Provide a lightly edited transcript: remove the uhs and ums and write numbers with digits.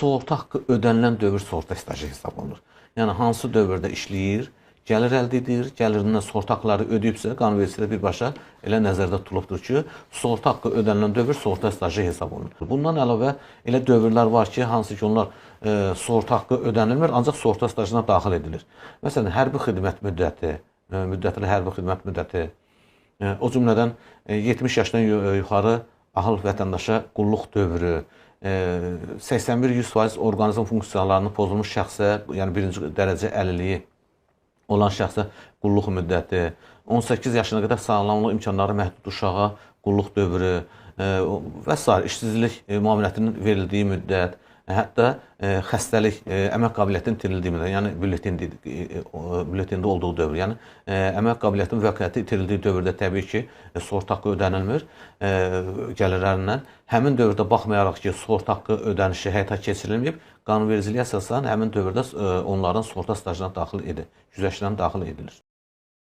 sığorta haqqı ödənilən dövr sığorta stajı hesab olunur. Yəni hansı dövrdə işləyir, gəlir əldə edir, gəlirindən sığorta haqqları ödəyibsə, qanunvericilikdə birbaşa elə nəzərdə tutulubdur ki, sığorta haqqı ödənilən dövr sığorta stajı hesab olunur. Bundan əlavə elə dövrlər var ki, hansı ki onlar sığorta haqqı ödənilmir, ancaq sığorta stajına daxil edilir. Məsələn, hərbi xidmət müddəti, müddətli hərbi xidmət müddəti, o cümlədən 70 yaşdan yuxarı ahıl vətəndaşa qulluq dövrü, 81-100% orqanizm funksiyalarını pozulmuş şəxsə, yəni birinci dərəcə əlilliyi olan şəxsə qulluq müddəti, 18 yaşına qədər sağlamlıq imkanları məhdud uşağa qulluq dövrü və s. işsizlik müavinətinin verildiyi müddət, hətta xəstəlik, əmək qabiliyyətinin itirildiyi müddət, yəni bülletində olduğu dövr, yəni əmək qabiliyyətinin vəqəti itirildiyi dövrdə təbii ki, sığorta haqqı ödənilmir gəlirlərindən. Həmin dövrdə baxmayaraq ki, sığorta haqqı ödənişi həyata keçirilməyib, qanunvericiliyə əsasən həmin dövrdə onların sığorta stajına daxil edilir, güzəştlərinə daxil edilir.